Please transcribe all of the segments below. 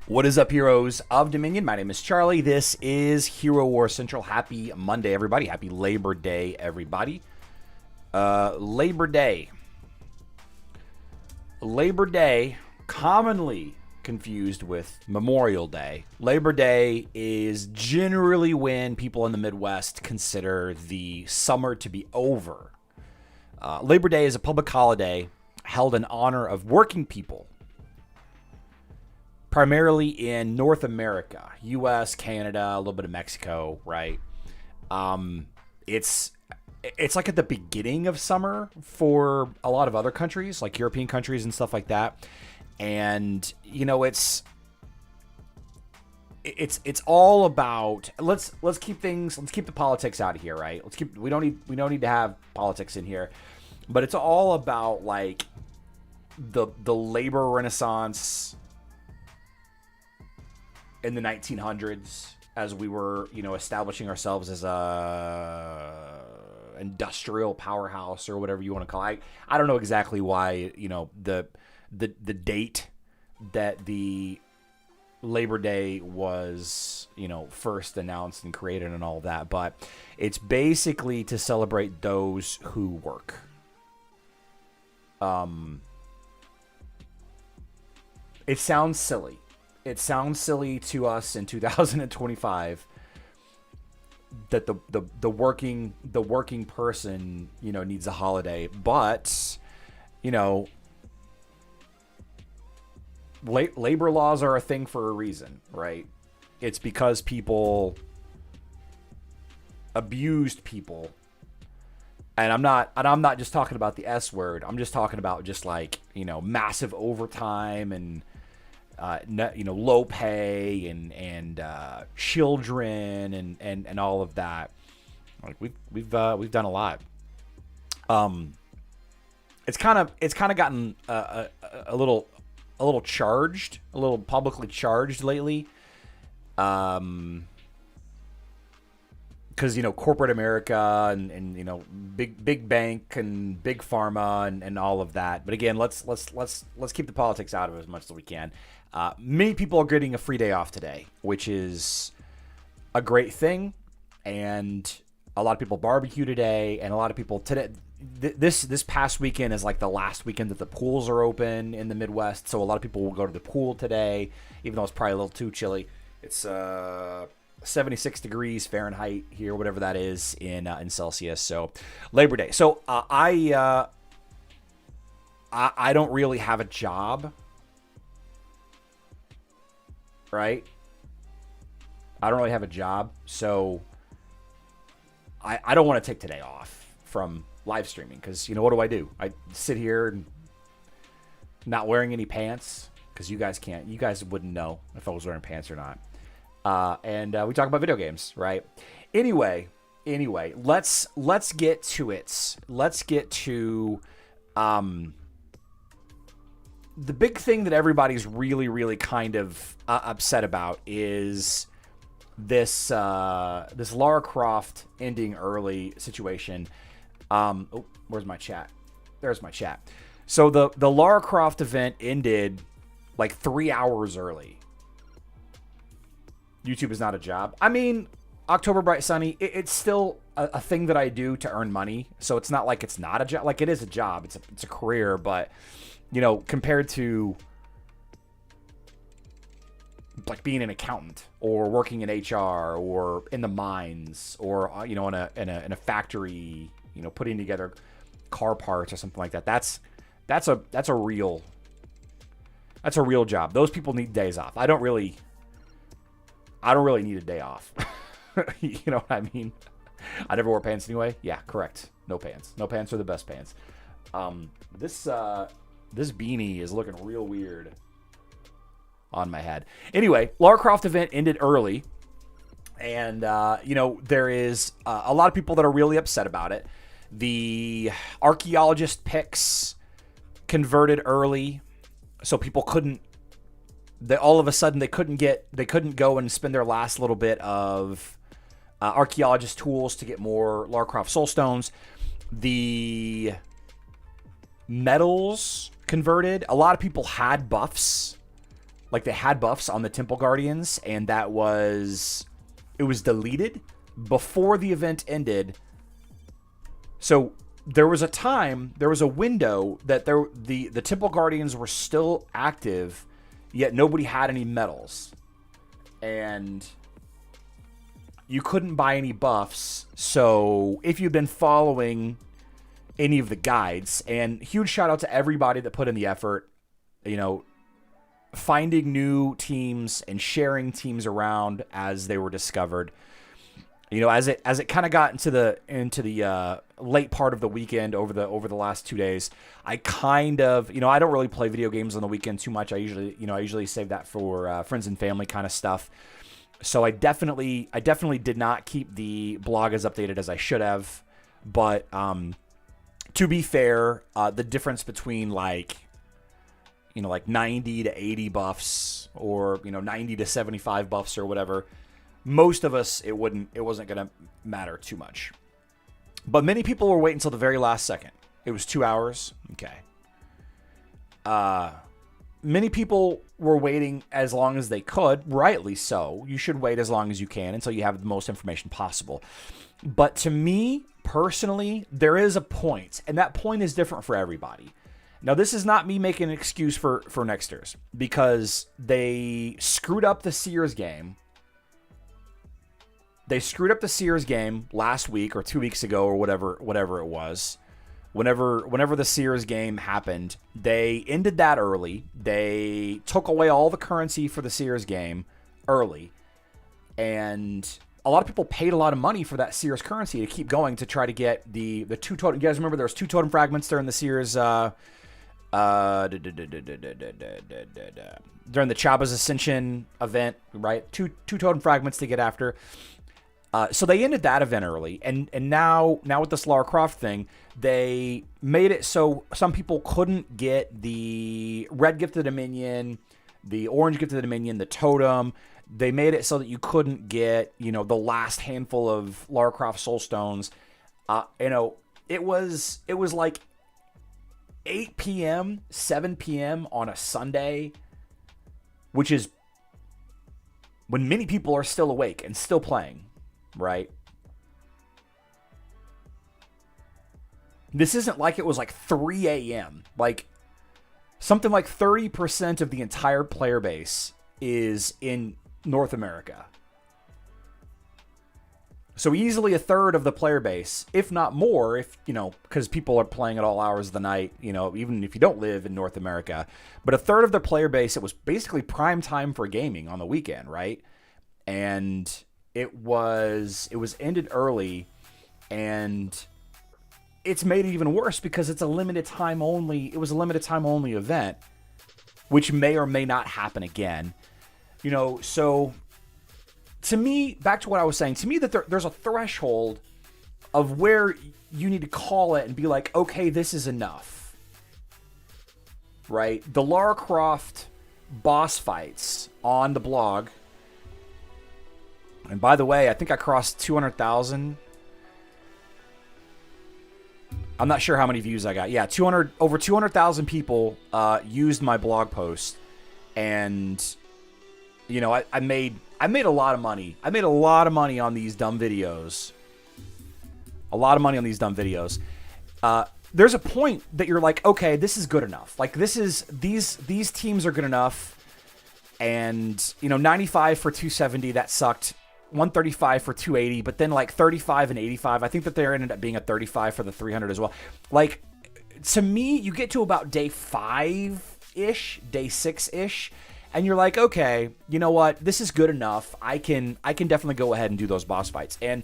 What is up, heroes of Dominion? My name is Charlie. This is Hero War Central. Happy Monday, everybody. Happy Labor Day, everybody. Labor Day. Labor Day, commonly confused with Memorial Day. Labor Day is generally when people in the Midwest consider the summer to be over. Labor Day is a public holiday held in honor of working people, primarily in North America, U.S., Canada, a little bit of Mexico, right? It's like at the beginning of summer for a lot of other countries, like European countries and stuff like that. And you know, it's all about let's keep the politics out of here, right? We don't need to have politics in here, but it's all about like the labor renaissance in the 1900s, as we were, establishing ourselves as a industrial powerhouse or whatever you want to call it. I don't know exactly why, the date that the Labor Day was, first announced and created and all that, but it's basically to celebrate those who work. It sounds silly. It sounds silly to us in 2025 that the working person, needs a holiday, but labor laws are a thing for a reason, right? It's because people abused people. And I'm not just talking about the S word. I'm just talking about just like, massive overtime and low pay and children and all of that. Like we've done a lot. It's kind of gotten a little charged, a little publicly charged lately. Because corporate America and big bank and big pharma and all of that. But again, let's keep the politics out of it as much as we can. Many people are getting a free day off today, which is a great thing, and a lot of people barbecue today, and a lot of people today. This past weekend is like the last weekend that the pools are open in the Midwest, so a lot of people will go to the pool today, even though it's probably a little too chilly. It's 76 degrees Fahrenheit here, whatever that is in Celsius. So Labor Day. So I don't really have a job, right? I don't really have a job, so I don't want to take today off from live streaming because what do? I sit here and not wearing any pants because you guys wouldn't know if I was wearing pants or not. And we talk about video games, right? Anyway, let's get to it. Let's get to the big thing that everybody's really, really kind of upset about is this Lara Croft ending early situation. Where's my chat? There's my chat. So the Lara Croft event ended like 3 hours early. YouTube is not a job. I mean, October Bright Sunny, it's still a thing that I do to earn money. So it's not like it's not a job. Like, it is a job. It's a career. But, compared to like being an accountant or working in HR or in the mines or, in a factory, putting together car parts or something like that. That's a real job. Those people need days off. I don't really need a day off. You know what I mean? I never wore pants anyway. Yeah, correct. No pants. No pants are the best pants. This beanie is looking real weird on my head. Anyway, Lara Croft event ended early. And, there is a lot of people that are really upset about it. The archaeologist picks converted early, so people couldn't. All of a sudden they couldn't go and spend their last little bit of archaeologist tools to get more Lara Croft soul stones. The medals converted. A lot of people had buffs. like they had buffs on the Temple Guardians, and it was deleted before the event ended. So there was a window that the Temple Guardians were still active, yet nobody had any medals. And you couldn't buy any buffs. So if you've been following any of the guides, and huge shout out to everybody that put in the effort, finding new teams and sharing teams around as they were discovered. As it kind of got into the late part of the weekend over the last 2 days, I kind of, I don't really play video games on the weekend too much. I usually save that for friends and family kind of stuff. So I definitely did not keep the blog as updated as I should have. But to be fair, the difference between like 90 to 80 buffs or 90 to 75 buffs or whatever, most of us, it wasn't going to matter too much. But many people were waiting until the very last second. It was 2 hours. Okay. Many people were waiting as long as they could, rightly so. You should wait as long as you can until you have the most information possible. But to me, personally, there is a point, and that point is different for everybody. Now, this is not me making an excuse for Nexters, because they screwed up the Sears game. They screwed up the Sears game last week or 2 weeks ago or whatever it was. Whenever the Sears game happened, they ended that early. They took away all the currency for the Sears game early. And a lot of people paid a lot of money for that Sears currency to keep going to try to get the two totem. You guys remember there was 2 totem fragments during the Sears during the Chaba's Ascension event, right? Two totem fragments to get after. So they ended that event early, and now with this Lara Croft thing, they made it so some people couldn't get the red gift of the Dominion, the orange gift of the Dominion, the totem. They made it so that you couldn't get, the last handful of Lara Croft Soul Stones. It was like 8 p.m., 7 p.m. on a Sunday, which is when many people are still awake and still playing. Right? This isn't like it was like 3 a.m. Like, something like 30% of the entire player base is in North America. So easily a third of the player base, if not more, because people are playing at all hours of the night, even if you don't live in North America. But a third of the player base, it was basically prime time for gaming on the weekend, right? And it was ended early, and it's made it even worse because it's a limited time only. It was a limited time only event, which may or may not happen again. So to me, back to what I was saying, to me that there's a threshold of where you need to call it and be like, okay, this is enough. Right? The Lara Croft boss fights on the blog. And by the way, I think I crossed 200,000. I'm not sure how many views I got. Yeah, over 200,000 people used my blog post, and I made a lot of money. I made a lot of money on these dumb videos. There's a point that you're like, okay, this is good enough. Like these teams are good enough, and 95 for 270, that sucked. 135 for 280, but then like 35 and 85. I think that there ended up being a 35 for the 300 as well. Like, to me, you get to about day 5-ish, day 6-ish, and you're like, okay, you know what? This is good enough. I can definitely go ahead and do those boss fights. And,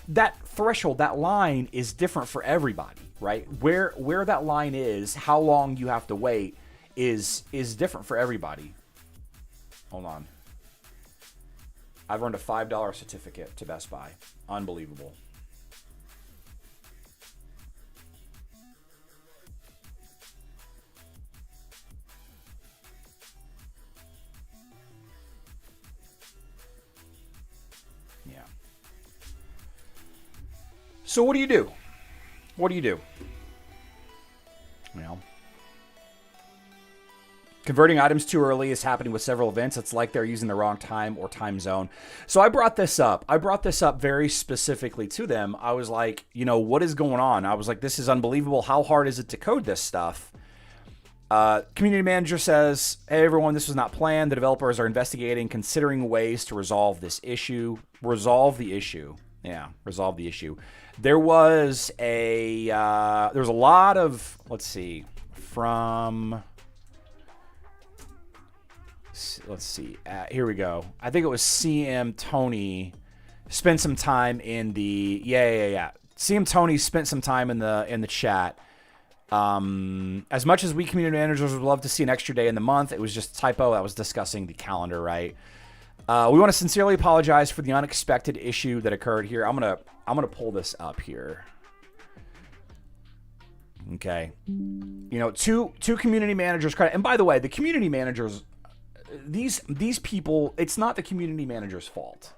that threshold, that line is different for everybody, right? Where that line is, how long you have to wait is different for everybody. Hold on. I've earned a $5 certificate to Best Buy. Unbelievable. Yeah. So what do you do? Converting items too early is happening with several events. It's like they're using the wrong time or time zone. So I brought this up. I brought this up very specifically to them. I was like, what is going on? I was like, this is unbelievable. How hard is it to code this stuff? Community manager says, hey, everyone, this was not planned. The developers are investigating, considering ways to resolve this issue. Resolve the issue. Yeah, resolve the issue. There was a lot of, let's see, here we go. I think it was CM Tony spent some time in the CM Tony spent some time in the chat. As much as we community managers would love to see an extra day in the month, it was just a typo that was discussing the calendar, right? We want to sincerely apologize for the unexpected issue that occurred here. I'm gonna pull this up here. Okay, two community managers credit, and by the way, the community managers, these people, it's not the community manager's fault.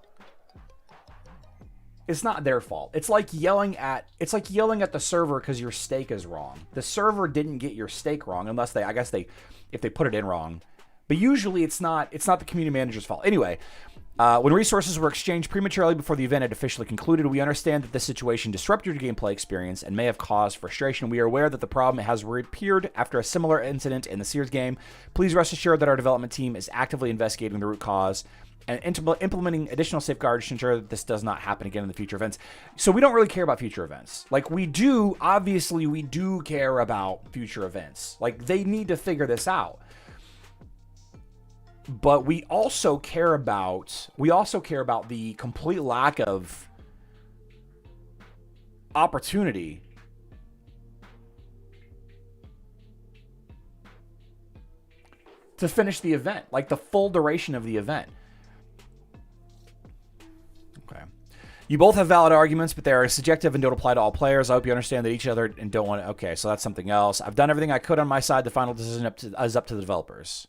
It's not their fault. It's like yelling at the server because your stake is wrong. The server didn't get your stake wrong, unless if they put it in wrong. But usually it's not the community manager's fault. Anyway, when resources were exchanged prematurely before the event had officially concluded, we understand that this situation disrupted your gameplay experience and may have caused frustration. We are aware that the problem has reappeared after a similar incident in the Sears game. Please rest assured that our development team is actively investigating the root cause and implementing additional safeguards to ensure that this does not happen again in the future events. So we don't really care about future events. Like, obviously we do care about future events. Like, they need to figure this out. But we also care about the complete lack of opportunity to finish the event, like the full duration of the event. Okay. You both have valid arguments, but they are subjective and don't apply to all players. I hope you understand that each other and don't want to. Okay, so that's something else. I've done everything I could on my side. The final decision is up to the developers.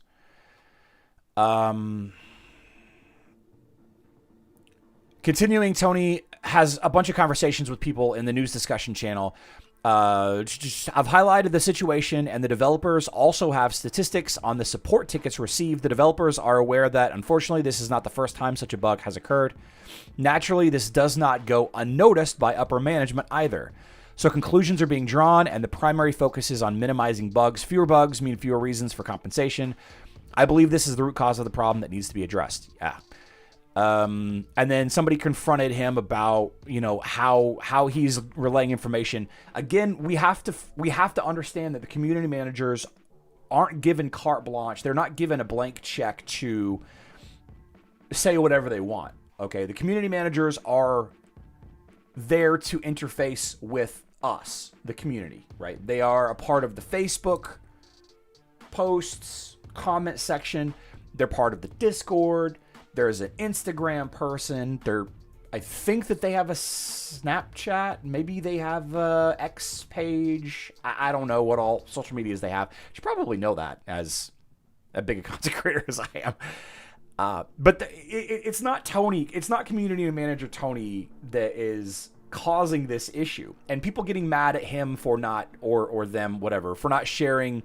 Continuing, Tony has a bunch of conversations with people in the news discussion channel. I've highlighted the situation, and the developers also have statistics on the support tickets received. The developers are aware that, unfortunately, this is not the first time such a bug has occurred. Naturally, this does not go unnoticed by upper management either. So conclusions are being drawn, and the primary focus is on minimizing bugs. Fewer bugs mean fewer reasons for compensation. I believe this is the root cause of the problem that needs to be addressed. Yeah. And then somebody confronted him about, how he's relaying information. Again, we have to understand that the community managers aren't given carte blanche. They're not given a blank check to say whatever they want. Okay. The community managers are there to interface with us, the community, right? They are a part of the Facebook posts, comment section. They're part of the Discord. There's an Instagram person. I think that they have a Snapchat. Maybe they have a X page. I don't know what all social medias they have. You should probably know that as a big a content creator as I am. But it's not Tony. It's not community manager Tony that is causing this issue. And people getting mad at him for not, or them, whatever, for not sharing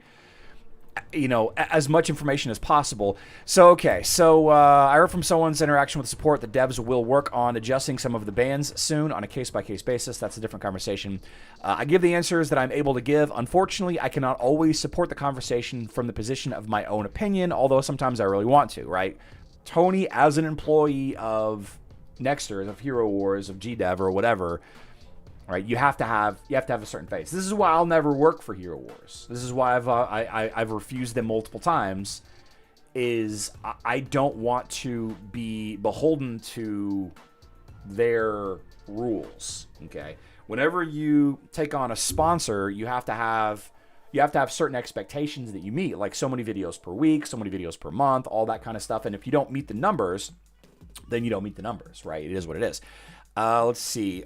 as much information as possible. So, okay. So, I heard from someone's interaction with support that devs will work on adjusting some of the bans soon on a case-by-case basis. That's a different conversation. I give the answers that I'm able to give. Unfortunately, I cannot always support the conversation from the position of my own opinion, although sometimes I really want to, right? Tony, as an employee of Nexter, of Hero Wars, of GDev, or whatever, right? You have to have a certain face. This is why I'll never work for Hero Wars. This is why I've refused them multiple times. Is I don't want to be beholden to their rules. Okay. Whenever you take on a sponsor, you have to have certain expectations that you meet, like so many videos per week, so many videos per month, all that kind of stuff. And if you don't meet the numbers, then you don't meet the numbers, right? It is what it is. Let's see.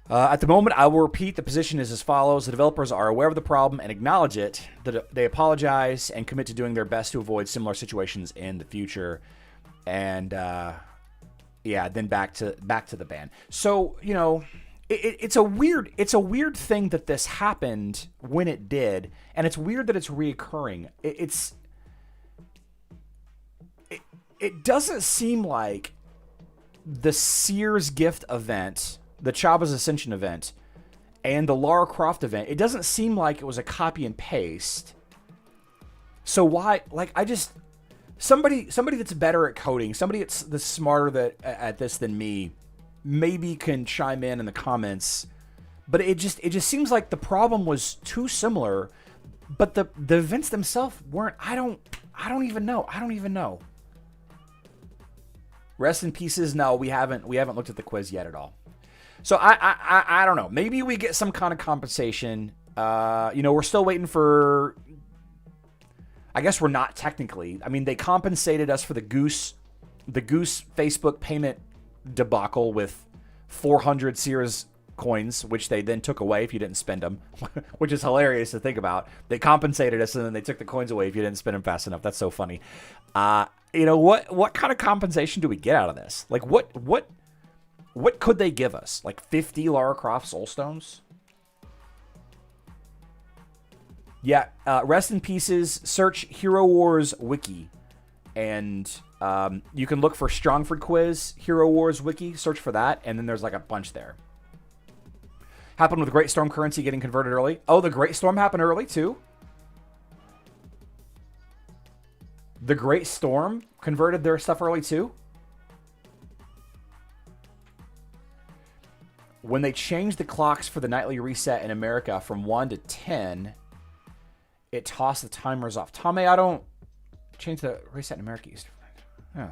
At the moment, I will repeat, the position is as follows. The developers are aware of the problem and acknowledge it. They apologize and commit to doing their best to avoid similar situations in the future. And, then back to the ban. So, it's a weird thing that this happened when it did, and it's weird that it's reoccurring. It doesn't seem like the Sears gift event, the Chaba's Ascension event, and the Lara Croft event, it doesn't seem like it was a copy and paste. So why, like, somebody that's better at coding, somebody that's smarter at this than me, maybe can chime in the comments. But it just seems like the problem was too similar, but the events themselves weren't. I don't even know. Rest in pieces. No, we haven't looked at the quiz yet at all. So I don't know. Maybe we get some kind of compensation. We're still waiting for. I guess we're not technically. I mean, they compensated us for the Goose Facebook payment debacle with 400 Sears coins, which they then took away if you didn't spend them, which is hilarious to think about. They compensated us and then they took the coins away if you didn't spend them fast enough. That's so funny. What kind of compensation do we get out of this? Like, what could they give us? Like 50 Lara Croft Soul Stones? Yeah, rest in pieces. Search Hero Wars Wiki, and you can look for Strongford quiz, Hero Wars Wiki, search for that, and then there's like a bunch there. Happened with Great Storm currency getting converted early. Oh, the Great Storm happened early too? The Great Storm converted their stuff early too? When they changed the clocks for the nightly reset in America from 1 to 10, it tossed the timers off. Tommy, I don't change the reset in America. Oh.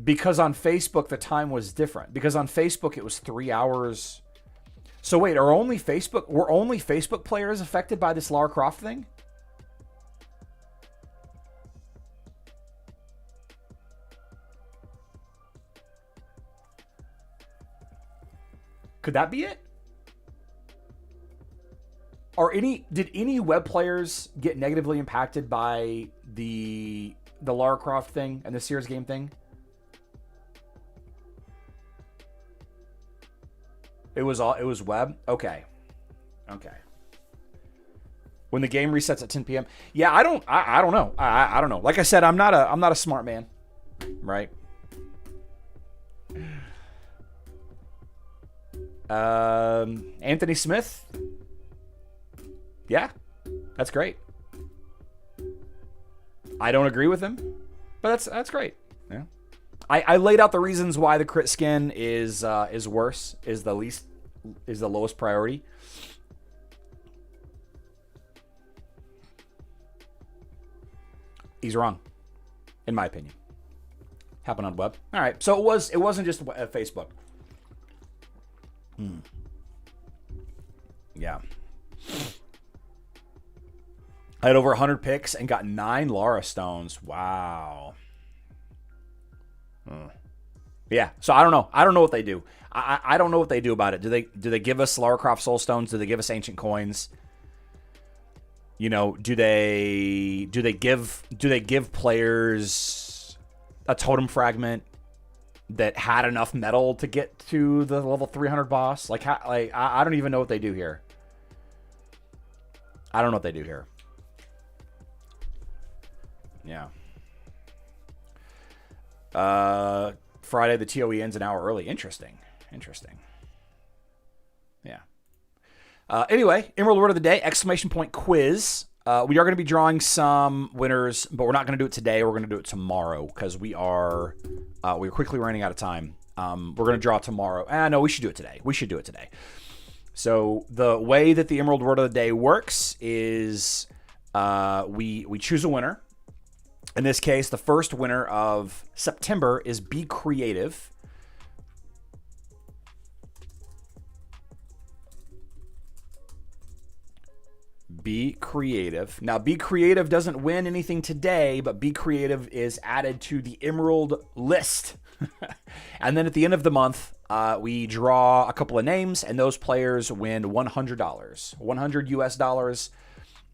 Because on Facebook, the time was different. Because on Facebook, it was 3 hours. So wait, were only Facebook players affected by this Lara Croft thing? Could that be it? Did any web players get negatively impacted by the Lara Croft thing and the Sears game thing? It was web? Okay. When the game resets at 10 p.m. Yeah, I don't know. I don't know. Like I said, I'm not a smart man, right? Anthony Smith. Yeah, that's great. I don't agree with him, but that's great. Yeah. I laid out the reasons why the crit skin is worse, is the lowest priority. He's wrong, in my opinion. Happened on web. All right, so it wasn't just Facebook. Yeah. I had over 100 picks and got 9 Lara Stones. Wow. Yeah, so I don't know. I don't know what they do. I don't know what they do about it. Do they give us Lara Croft Soul Stones? Do they give us ancient coins? Do they give players a totem fragment that had enough metal to get to the level 300 boss? I don't even know what they do here. I don't know what they do here. Yeah. Friday, the TOE ends an hour early. Interesting. Yeah. Anyway, Emerald Word of the Day, ! Quiz. We are going to be drawing some winners, but we're not going to do it today. We're going to do it tomorrow because we're quickly running out of time. We're going to draw tomorrow. No, we should do it today. So the way that the Emerald Word of the Day works is we choose a winner. In this case, the first winner of September is Be Creative. Be Creative. Now, Be Creative doesn't win anything today, but Be Creative is added to the Emerald list. And then at the end of the month, we draw a couple of names, and those players win $100. $100 US.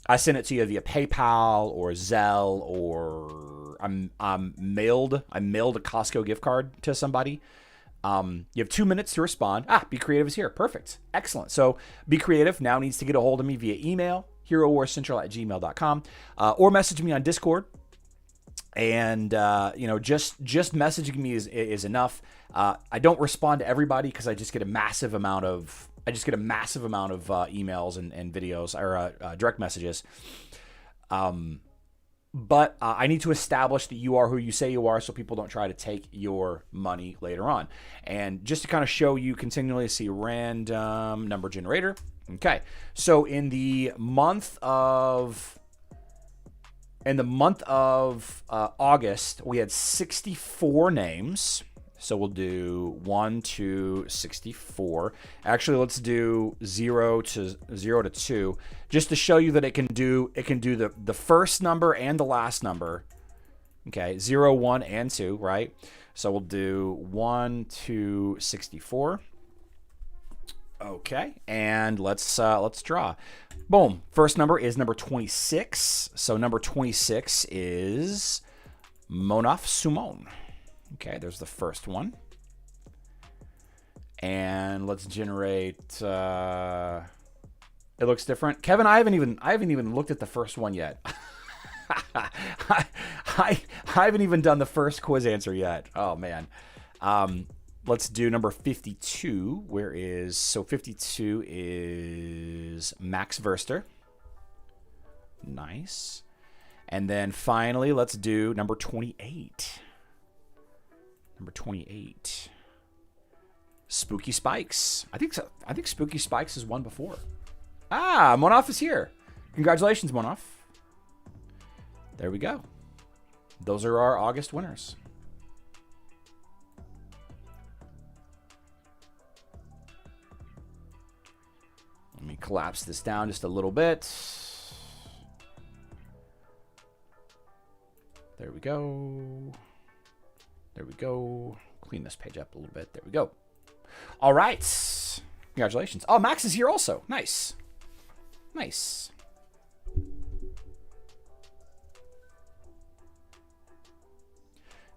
I send it to you via PayPal or Zelle or I mailed a Costco gift card to somebody. You have 2 minutes to respond. Be Creative is here. Perfect. Excellent. So Be Creative now needs to get a hold of me via email, herowarscentral@gmail.com, or message me on Discord. And, just messaging me is enough. I don't respond to everybody because I just get a massive amount of emails and videos or direct messages. But I need to establish that you are who you say you are so people don't try to take your money later on. And just to kind of show you continually, see random number generator. Okay. So in the month of August, we had 64 names. So we'll do 1 to 64. Actually, let's do 0 to 2, just to show you that it can do the first number and the last number. Okay, 0, 1, and 2, right? So we'll do 1 to 64. Okay, and let's draw. Boom. First number is number 26. So number 26 is Monaf Sumon. Okay, there's the first one. And let's generate it looks different. Kevin, I haven't even looked at the first one yet. I haven't even done the first quiz answer yet. Oh man. Let's do number 52. 52 is Max Verster. Nice. And then finally, let's do number 28. Number 28. Spooky Spikes. I think Spooky Spikes is one before. Monaf is here. Congratulations, Monaf. There we go. Those are our August winners. Let me collapse this down just a little bit. There we go. There we go. Clean this page up a little bit. There we go. All right. Congratulations. Oh, Max is here also. Nice. Nice.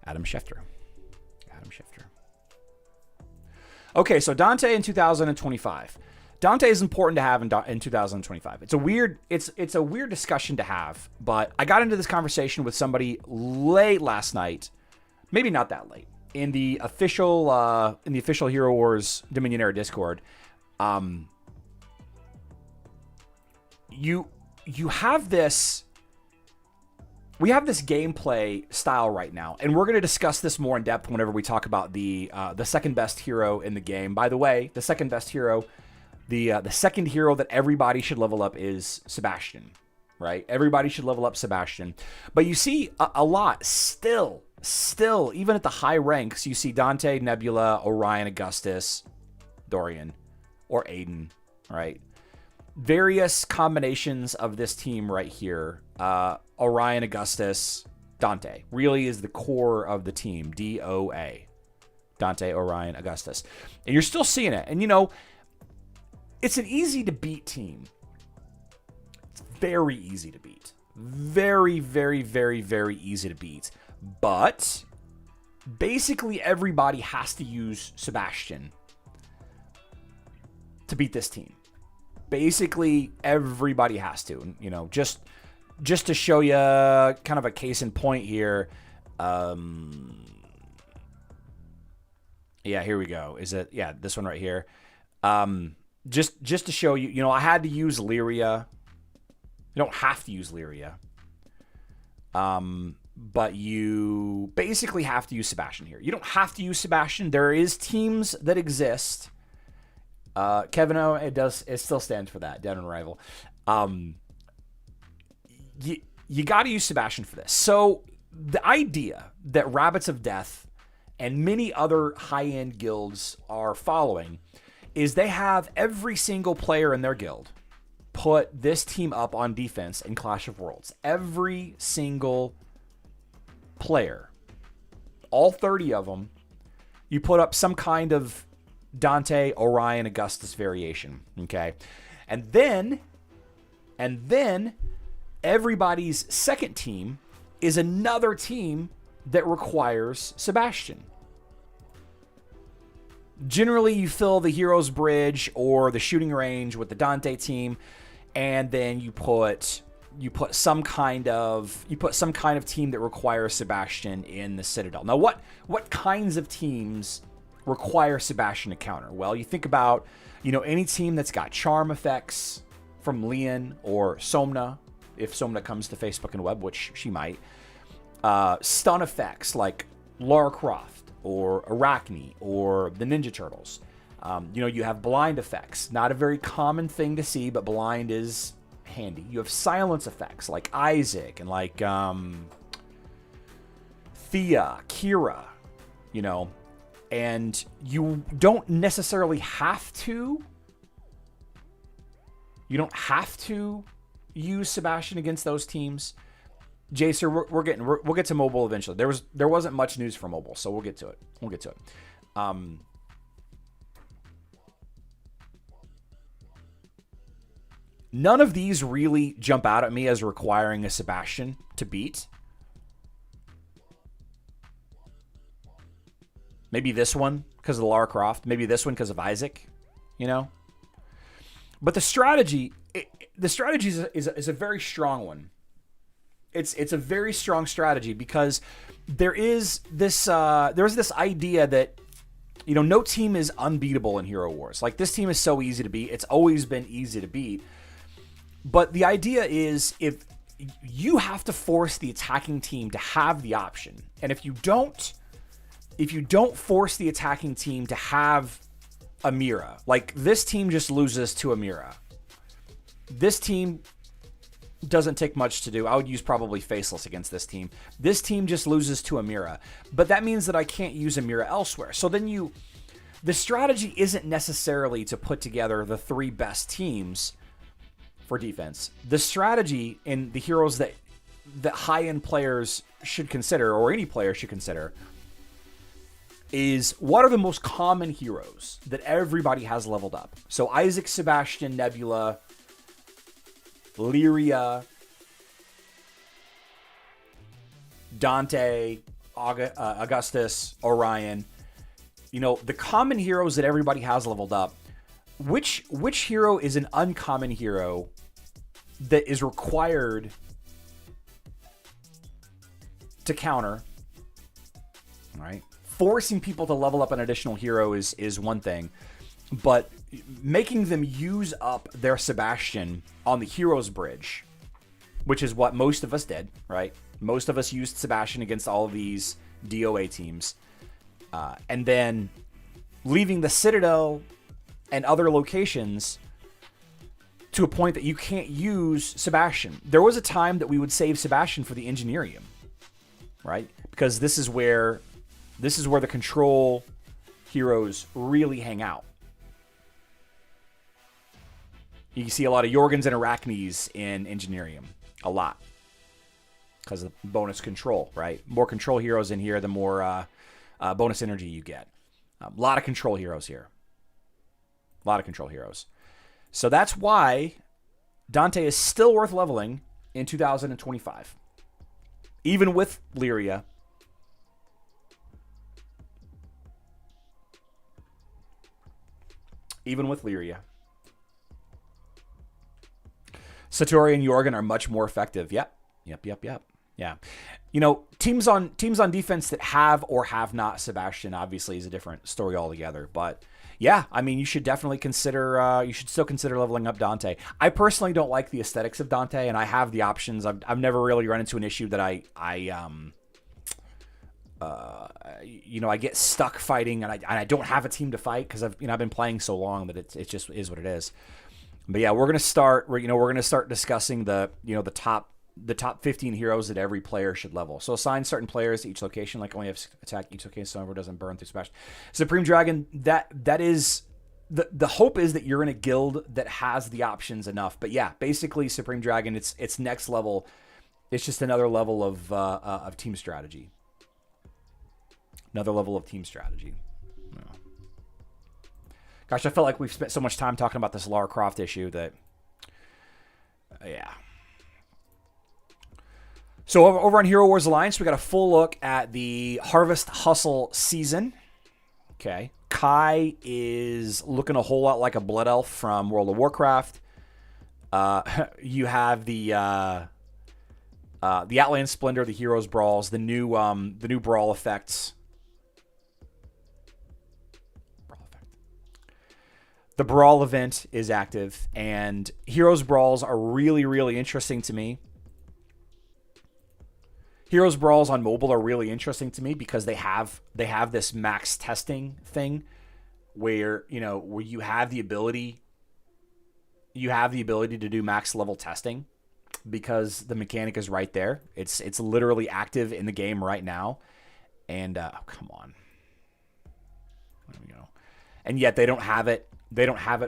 Adam Schefter. Okay, so Dante in 2025. Dante is important to have in 2025. It's a weird discussion to have, but I got into this conversation with somebody late last night. Maybe not that late. In the official Hero Wars Dominionaire Discord, you have this. We have this gameplay style right now, and we're going to discuss this more in depth whenever we talk about the second best hero in the game. By the way, the second best hero, the second hero that everybody should level up is Sebastian, right? Everybody should level up Sebastian, but you see a lot still, even at the high ranks, you see Dante, Nebula, Orion, Augustus, Dorian, or Aiden, right? Various combinations of this team right here. Orion, Augustus, Dante really is the core of the team. DOA. Dante, Orion, Augustus. And you're still seeing it. And, it's an easy to beat team. It's very easy to beat. Very, very, very, very easy to beat. But basically everybody has to use Sebastian to beat this team. Basically everybody has to. Just to show you kind of a case in point here. Yeah, here we go. This one right here. Just to show you, I had to use Lyria. You don't have to use Lyria. But you basically have to use Sebastian here. You don't have to use Sebastian. There is teams that exist. Kevin O, it still stands for that, Dead on Arrival. You got to use Sebastian for this. So the idea that Rabbits of Death and many other high-end guilds are following is they have every single player in their guild put this team up on defense in Clash of Worlds. Every single player, all 30 of them, you put up some kind of Dante, Orion, Augustus variation, okay? And then everybody's second team is another team that requires Sebastian. Generally, you fill the Heroes Bridge or the shooting range with the Dante team, and then you put some kind of team that requires Sebastian in the Citadel. Now, what kinds of teams require Sebastian to counter? Well, you think about, any team that's got charm effects from Lian or Somna, if Somna comes to Facebook and web, which she might. Stun effects like Lara Croft or Arachne or the Ninja Turtles. You have blind effects. Not a very common thing to see, but blind is handy. You have silence effects like Isaac and like Thea, Kira, and you don't necessarily have to. You don't have to use Sebastian against those teams. Jacer, we'll get to mobile eventually. There wasn't much news for mobile, so we'll get to it. None of these really jump out at me as requiring a Sebastian to beat. Maybe this one because of the Lara Croft. Maybe this one because of Isaac. But the strategy is a very strong one. It's a very strong strategy because there's this idea that no team is unbeatable in Hero Wars. Like, this team is so easy to beat. It's always been easy to beat. But the idea is, if you have to force the attacking team to have the option, and if you don't force the attacking team to have Amira, like this team just loses to Amira. This team doesn't take much to do. I would use probably Faceless against this team. This team just loses to Amira, but that means that I can't use Amira elsewhere. So then the strategy isn't necessarily to put together the 3 best teams for defense. The strategy in the heroes that high-end players should consider, or any player should consider, is what are the most common heroes that everybody has leveled up. So Isaac, Sebastian, Nebula, Lyria, Dante, Augustus, Orion. The common heroes that everybody has leveled up. Which hero is an uncommon hero that is required to counter? All right. Forcing people to level up an additional hero is one thing, but making them use up their Sebastian on the Heroes Bridge, which is what most of us did, right? Most of us used Sebastian against all of these DOA teams, and then leaving the Citadel and other locations to a point that you can't use Sebastian. There was a time that we would save Sebastian for the Engineerium, right? Because this is where the control heroes really hang out. You can see a lot of Jorgens and Arachnes in Engineerium. A lot. Because of bonus control, right? More control heroes in here, the more bonus energy you get. A lot of control heroes here. A lot of control heroes. So that's why Dante is still worth leveling in 2025. Even with Lyria. Even with Lyria. Satori and Jorgen are much more effective. Yep. Yeah. Teams on defense that have or have not Sebastian obviously is a different story altogether. But yeah, I mean, you should definitely consider. You should still consider leveling up Dante. I personally don't like the aesthetics of Dante, and I have the options. I've never really run into an issue that I get stuck fighting, and I don't have a team to fight because I've been playing so long that it just is what it is. But yeah, we're gonna start discussing the top 15 heroes that every player should level. So assign certain players to each location, like only have attack each location so it doesn't burn through Smash. Supreme Dragon, that is the hope is that you're in a guild that has the options enough. But yeah, basically Supreme Dragon, it's next level. It's just another level of team strategy. Another level of team strategy. Yeah. Gosh, I felt like we've spent so much time talking about this Lara Croft issue that, yeah. So over on Hero Wars Alliance, we got a full look at the Harvest Hustle season. Okay. Kai is looking a whole lot like a Blood Elf from World of Warcraft. You have the Outland Splendor, the Heroes Brawls, the new Brawl effects. The Brawl event is active, and Heroes Brawls are really, really interesting to me. Heroes Brawls on mobile are really interesting to me because they have this max testing thing where you have the ability to do max level testing because the mechanic is right there. It's literally active in the game right now. And come on. There we go. And yet they don't have it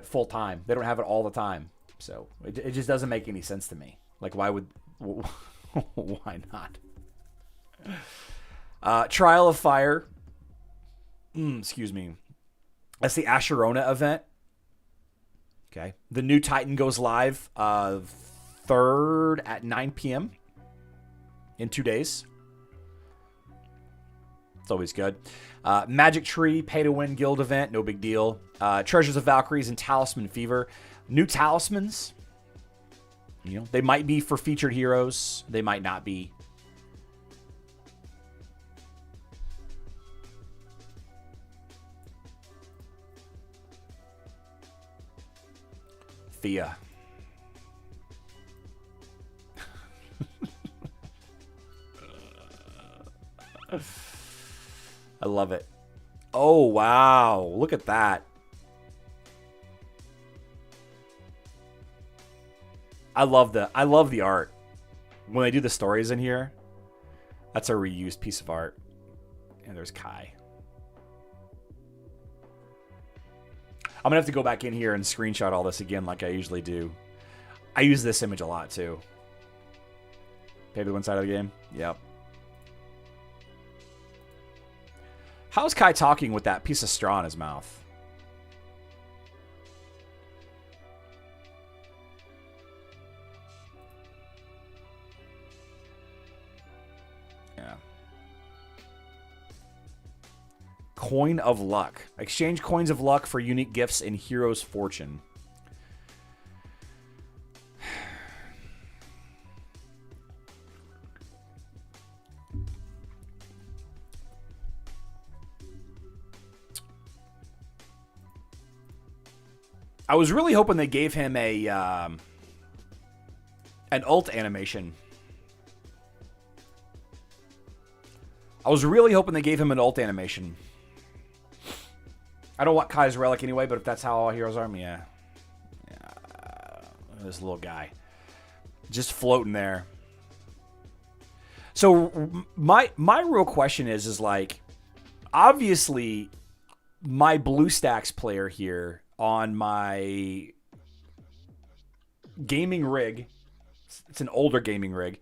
full time. They don't have it all the time. So it just doesn't make any sense to me. Like why not? Trial of Fire. Excuse me. That's the Asherona event. Okay. The new Titan goes live 3rd at 9 p.m. in 2 days. It's always good. Magic Tree, pay-to-win guild event. No big deal. Treasures of Valkyries and Talisman Fever. New talismans. They might be for featured heroes. They might not be. Thea. I love it. Oh, wow. Look at that. I love the art. When they do the stories in here, that's a reused piece of art. And there's Kai. I'm going to have to go back in here and screenshot all this again like I usually do. I use this image a lot, too. Pay to one side of the game? Yep. How's Kai talking with that piece of straw in his mouth? Yeah. Coin of Luck. Exchange coins of luck for unique gifts in Hero's Fortune. I was really hoping they gave him an ult animation. I was really hoping they gave him an ult animation. I don't want Kai's Relic anyway, but if that's how all heroes are, yeah. This little guy. Just floating there. So my real question is like, obviously, my BlueStacks player here on my gaming rig, it's an older gaming rig,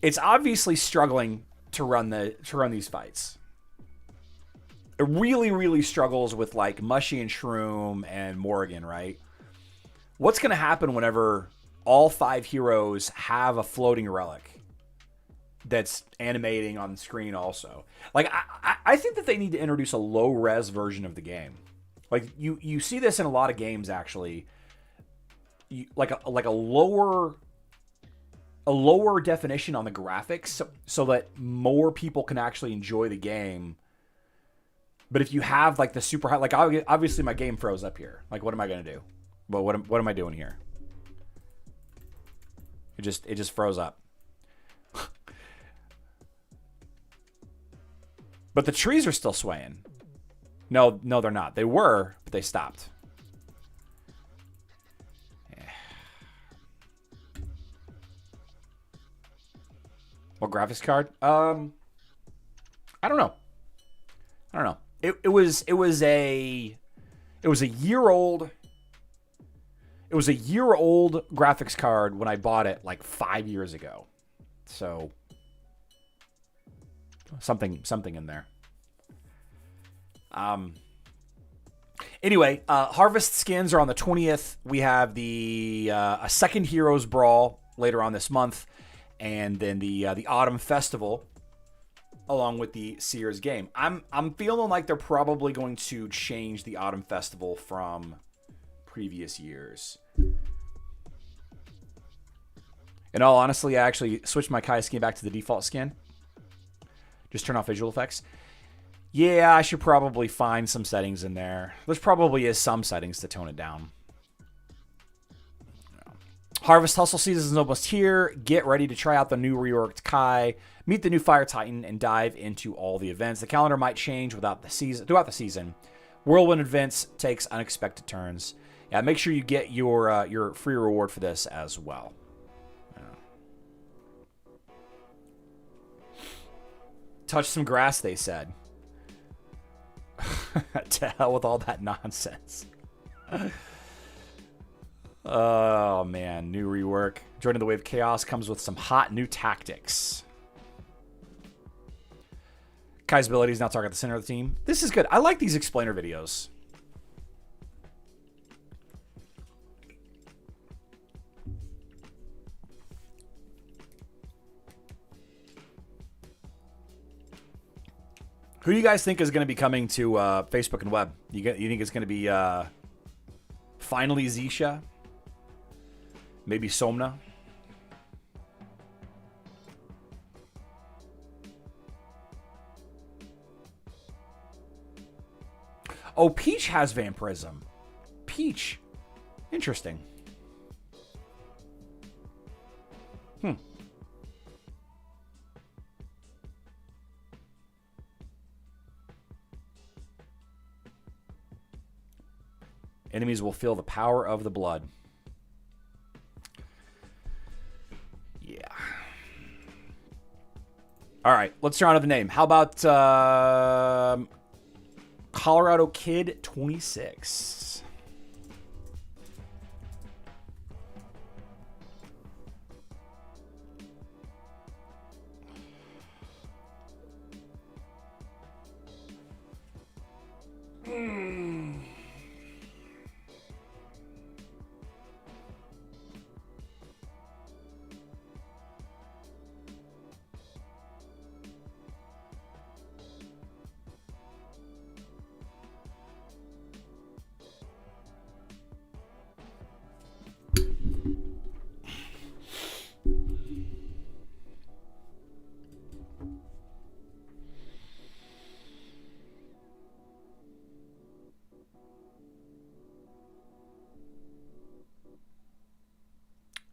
it's obviously struggling to run these fights. It really, really struggles with like Mushy and Shroom and Morrigan, right? What's going to happen whenever all 5 heroes have a floating relic that's animating on the screen also? Like, I think that they need to introduce a low-res version of the game. Like, you see this in a lot of games, actually. Like a lower definition on the graphics so that more people can actually enjoy the game. But if you have like the super high, like obviously my game froze up here. Like, what am I gonna do? Well, what am I doing here? It just froze up. But the trees are still swaying. No, they're not. They were, but they stopped. Yeah. What graphics card? I don't know. It was a year old. It was a year old graphics card when I bought it like 5 years ago. So something in there. Anyway, Harvest skins are on the 20th. We have a second Heroes Brawl later on this month. and then the Autumn Festival, along with the Sears game. I'm feeling like they're probably going to change the Autumn Festival from previous years. In all honesty, I actually switched my Kai skin back to the default skin. Just turn off visual effects. Yeah, I should probably find some settings in there. There's probably is some settings to tone it down. Harvest Hustle season is almost here. Get ready to try out the new reworked Kai, meet the new Fire Titan, and dive into all the events. The calendar might change throughout the season. Whirlwind events takes unexpected turns. Yeah, make sure you get your free reward for this as well. Touch some grass, they said. To hell with all that nonsense. Oh, man. New rework. Joining the Wave Chaos comes with some hot new tactics. Kai's abilities now target the center of the team. This is good. I like these explainer videos. Who do you guys think is going to be coming to Facebook and web? You think it's going to be finally Zisha? Maybe Somna? Oh, Peach has vampirism. Peach. Interesting. Enemies will feel the power of the blood. Yeah. All right, let's turn on to the name. How about Colorado Kid 26?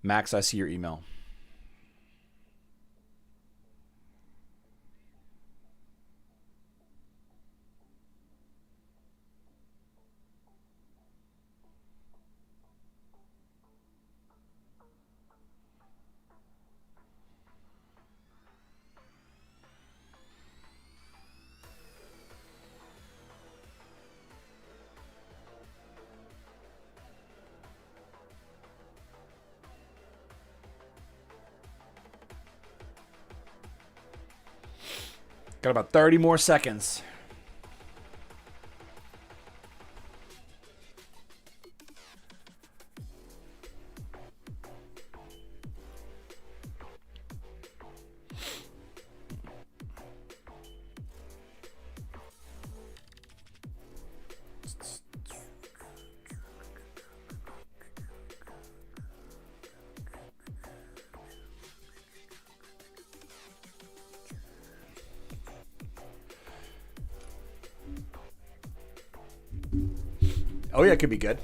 Max, I see your email. Got about 30 more seconds. Oh, yeah, it could be good.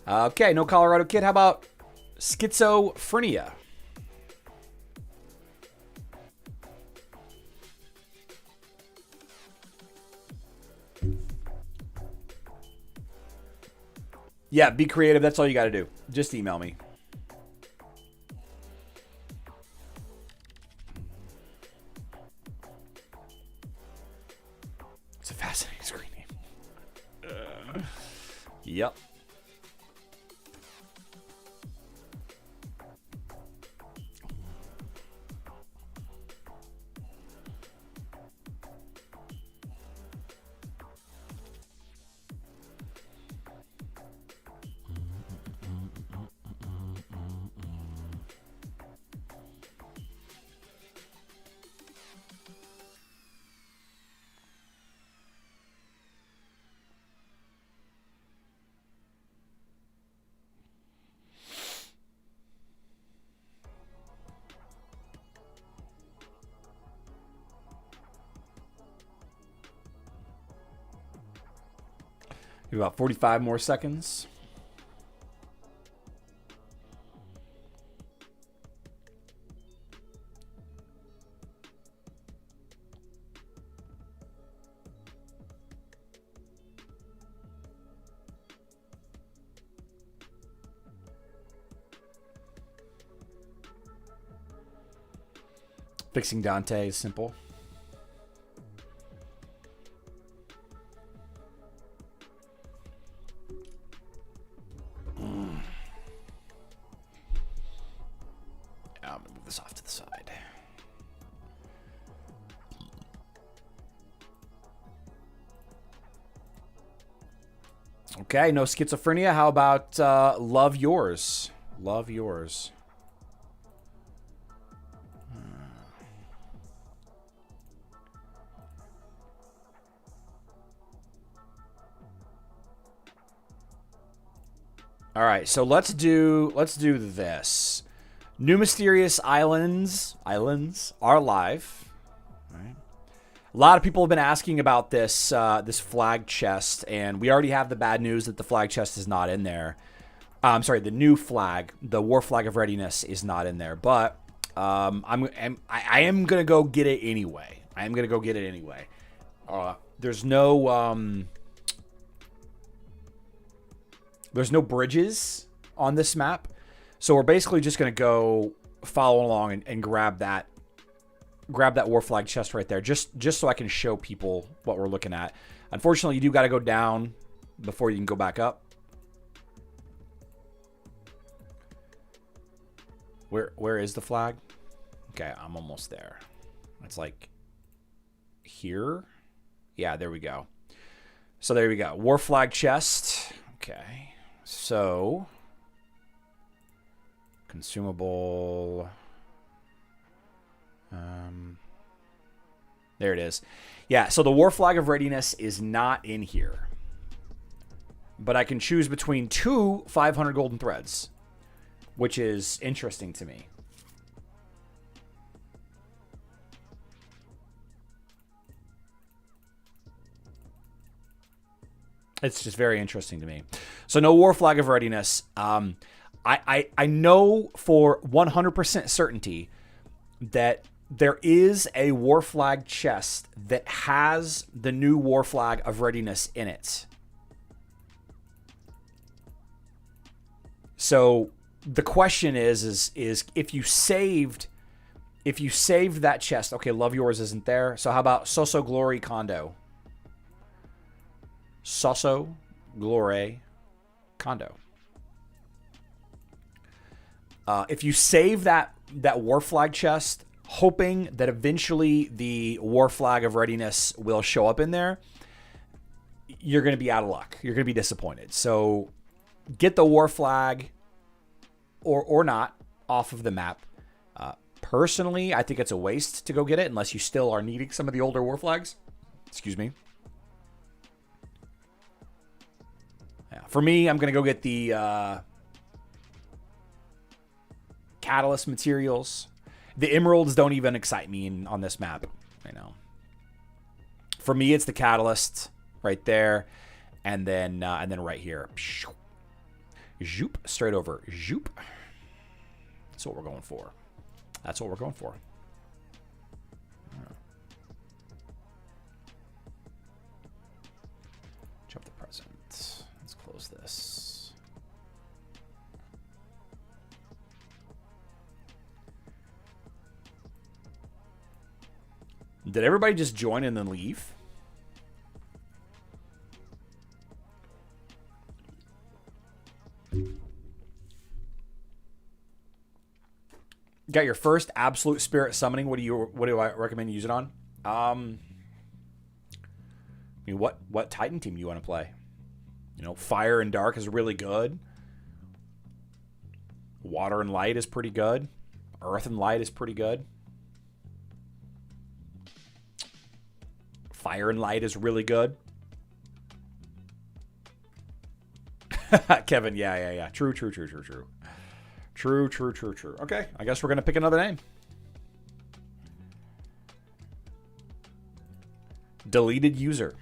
Okay, no Colorado Kid. How about Schizophrenia? Yeah, be creative. That's all you got to do. Just email me. It's a fascinating screen name. Yep. Give about 45 more seconds. Fixing Dante is simple. I'm gonna move this off to the side. Okay, no schizophrenia. How about Love Yours? Love Yours. All right, so let's do this. New mysterious islands are live. All right. A lot of people have been asking about this this flag chest, and we already have the bad news that the flag chest is not in there. I'm sorry, the new flag, the war flag of readiness, is not in there. But I am gonna go get it anyway. I am gonna go get it anyway. There's no bridges on this map, so we're basically just gonna go follow along and grab that war flag chest right there, just so I can show people what we're looking at. Unfortunately, you do got to go down before you can go back up. Where is the flag? Okay, I'm almost there. It's like here. Yeah, there we go. So there we go. War flag chest. Okay. So consumable. There it is. Yeah, so the war flag of readiness is not in here. But I can choose between 2 500 golden threads, which is interesting to me. It's just very interesting to me. So no war flag of readiness. I know for 100% certainty that there is a war flag chest that has the new war flag of readiness in it. So the question is if you saved that chest, okay, Love Yours isn't there. So how about Soso Glory Condo? Soso Glory Condo. If you save that war flag chest, hoping that eventually the war flag of readiness will show up in there, you're going to be out of luck. You're going to be disappointed. So get the war flag or not off of the map. Personally, I think it's a waste to go get it unless you still are needing some of the older war flags. Excuse me. Yeah, for me, I'm going to go get the catalyst materials. The emeralds don't even excite me on this map. I know. For me, it's the catalyst right there, and then right here. Zoop, straight over. Zoop. That's what we're going for. That's what we're going for. Jump the present. Let's close this. Did everybody just join and then leave? Got your first absolute spirit summoning. What do I recommend you use it on? I mean, what Titan team do you want to play? You know, Fire and Dark is really good. Water and Light is pretty good. Earth and Light is pretty good. Fire and Light is really good. Kevin, yeah. True. True. Okay, I guess we're going to pick another name. Deleted user.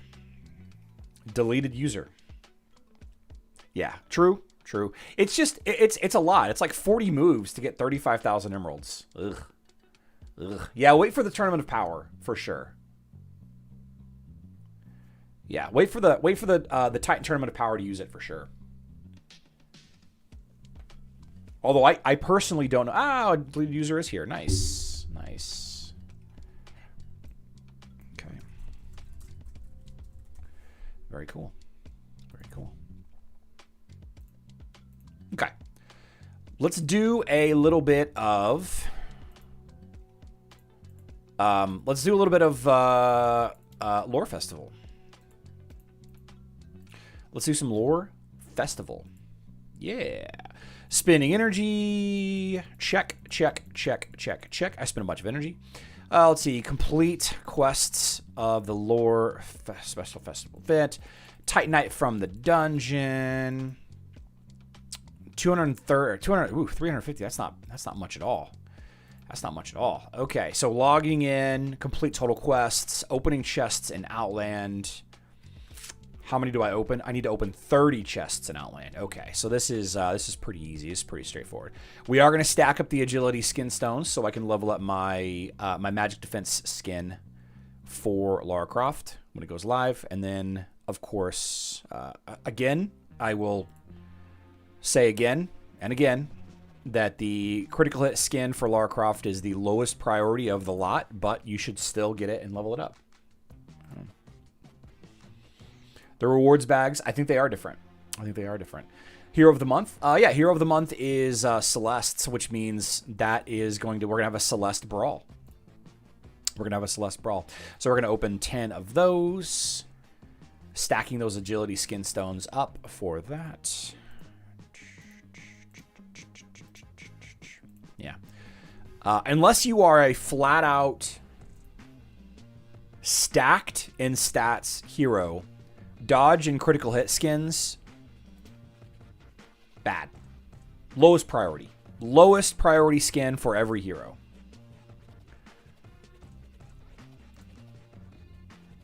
Yeah, true. It's just it's a lot. It's like 40 moves to get 35,000 emeralds. Ugh. Yeah, wait for the Tournament of Power for sure. Yeah, wait for the Titan Tournament of Power to use it for sure. Although I personally don't know. Ah, lead user is here. Nice. Okay. Very cool. Okay. Let's do a little bit of Lore Festival. Let's do some Lore Festival. Yeah. Spinning energy. Check. I spent a bunch of energy. Let's see. Complete quests of the Lore Special Festival event. Titanite from the dungeon. 350. That's not much at all. Okay, so logging in, complete total quests, opening chests in Outland. How many do I open? I need to open 30 chests in Outland. Okay, so this is pretty easy. It's pretty straightforward. We are going to stack up the agility skin stones so I can level up my my magic defense skin for Lara Croft when it goes live, and then of course again I will say again and again that the critical hit skin for Lara Croft is the lowest priority of the lot, but you should still get it and level it up. The rewards bags, I think they are different. Hero of the month, Hero of the month is Celeste's, which means that is we're gonna have a Celeste brawl. So we're gonna open 10 of those, stacking those agility skin stones up for that. Yeah. Unless you are a flat out stacked in stats hero, dodge and critical hit skins, bad. Lowest priority skin for every hero.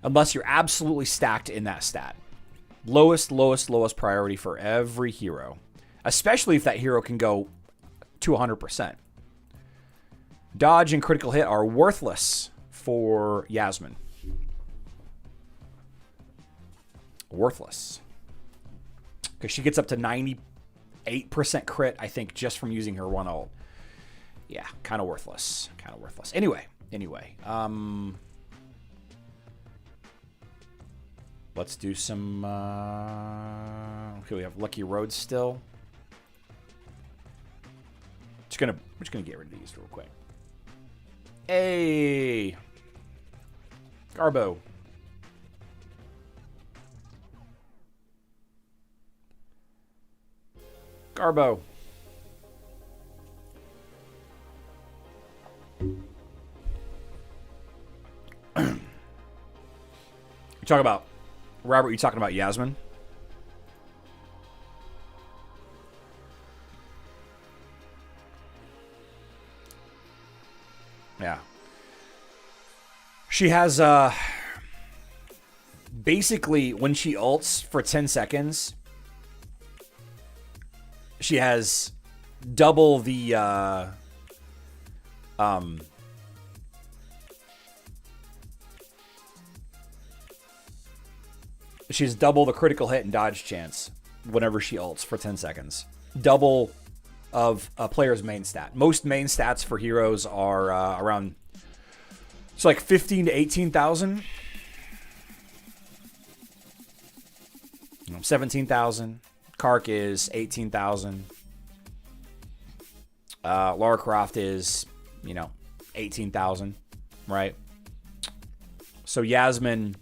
Unless you're absolutely stacked in that stat. Lowest priority for every hero. Especially if that hero can go to 100%. Dodge and critical hit are worthless for Yasmin. Worthless. Because she gets up to 98% crit, I think, just from using her one ult. Yeah, kind of worthless. Anyway. Let's do some... okay, we have Lucky Roads still. We're just gonna get rid of these real quick. Hey, Garbo. You talk about Robert. You talking about Yasmin? Yeah. She has basically when she ults for 10 seconds, she has double the she's double the critical hit and dodge chance whenever she ults for 10 seconds. Double of a player's main stat. Most main stats for heroes are around, it's like 15 to 18,000. 17,000. Kark is 18,000. Lara Croft is, 18,000, right? So Yasmin,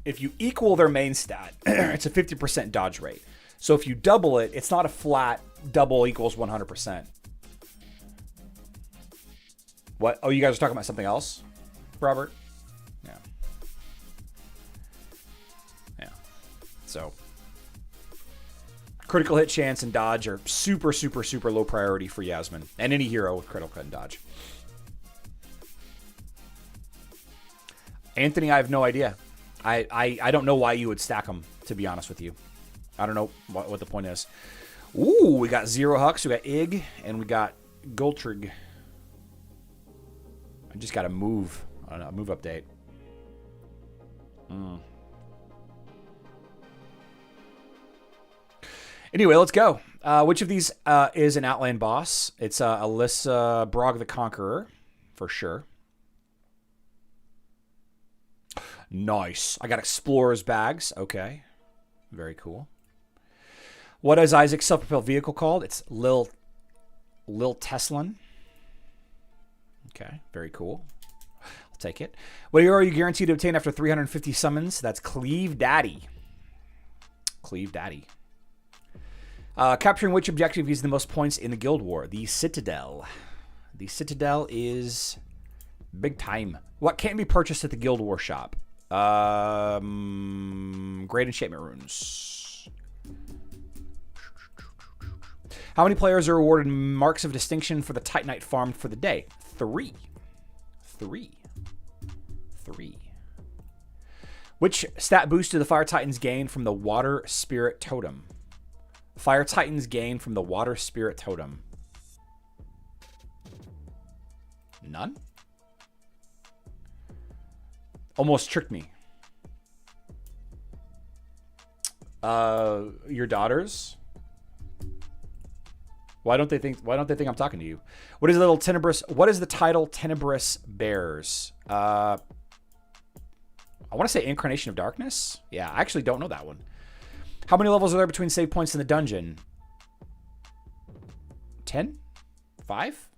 if you equal their main stat, it's a 50% dodge rate. So if you double it, it's not a flat double equals 100%. What? Oh, you guys are talking about something else, Robert? Yeah. So critical hit chance and dodge are super low priority for Yasmin and any hero with critical hit and dodge. Anthony, I have no idea. I don't know why you would stack them, to be honest with you. I don't know what the point is. Ooh, we got Zero Hux, we got Ig, and we got Goltrig. I just got to move. I don't know, move update. Anyway, let's go. Which of these is an Outland boss? It's Alyssa Brog the Conqueror, for sure. Nice. I got Explorer's Bags. Okay. Very cool. What is Isaac's self-propelled vehicle called? It's Lil Teslan. Okay. Very cool. I'll take it. What hero are you guaranteed to obtain after 350 summons? That's Cleave Daddy. Cleave Daddy. Capturing which objective gives the most points in the Guild War? The Citadel. The Citadel is big time. What can't be purchased at the Guild War shop? Great Enchantment Runes. How many players are awarded marks of distinction for the Titanite farmed for the day? 3. 3. Which stat boost do the Fire Titans gain from the Water Spirit Totem? Fire Titans gain from the Water Spirit Totem. None? Almost tricked me. Your daughters? Why don't they think I'm talking to you? What is the title Tenebrous bears? I want to say Incarnation of Darkness. Yeah, I actually don't know that one. How many levels are there between save points in the dungeon? 10? 5?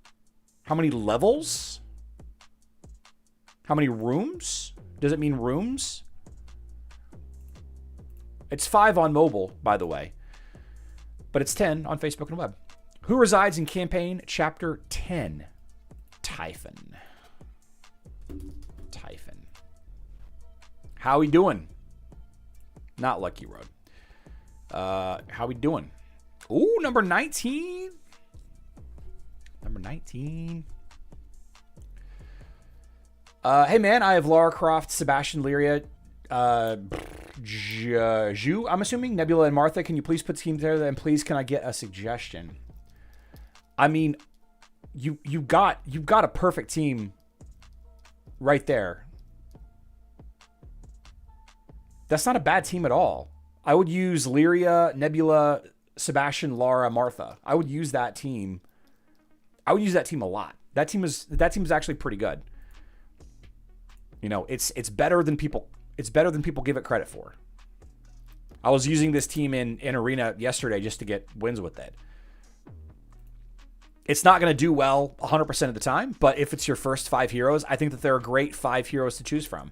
How many levels? How many rooms? Does it mean rooms? It's 5 on mobile, by the way. But it's 10 on Facebook and web. Who resides in campaign chapter 10? Typhon. How we doing? Not Lucky Road. How we doing? Ooh, number 19. Number 19. Hey, man, I have Lara Croft, Sebastian Lyria, Ju, I'm assuming, Nebula and Martha. Can you please put teams there? And please, can I get a suggestion? I mean, you got a perfect team right there. That's not a bad team at all. I would use Lyria, Nebula, Sebastian, Lara, Martha. I would use that team. I would use that team a lot. That team is actually pretty good. You know, it's better than people give it credit for. I was using this team in Arena yesterday just to get wins with it. It's not going to do well 100% of the time, but if it's your first 5 heroes, I think that there are great 5 heroes to choose from.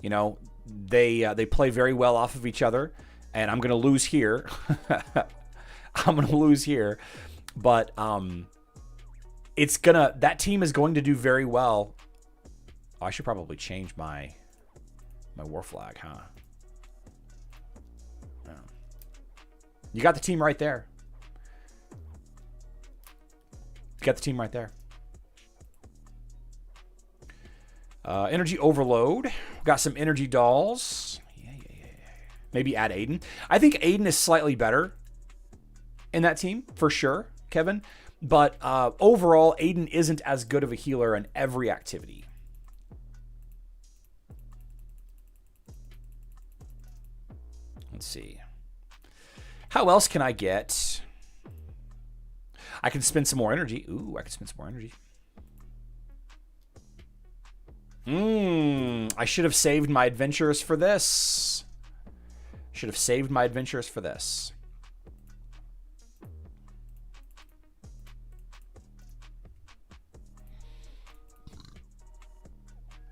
You know, they play very well off of each other, and I'm going to lose here. But that team is going to do very well. Oh, I should probably change my war flag, huh? No. You got the team right there. You got the team right there. Energy Overload. Got some energy dolls. Yeah. Maybe add Aiden. I think Aiden is slightly better in that team, for sure, Kevin. But overall, Aiden isn't as good of a healer in every activity. Let's see. How else can I get? I can spend some more energy. Ooh, I can spend some more energy. I should have saved my adventures for this.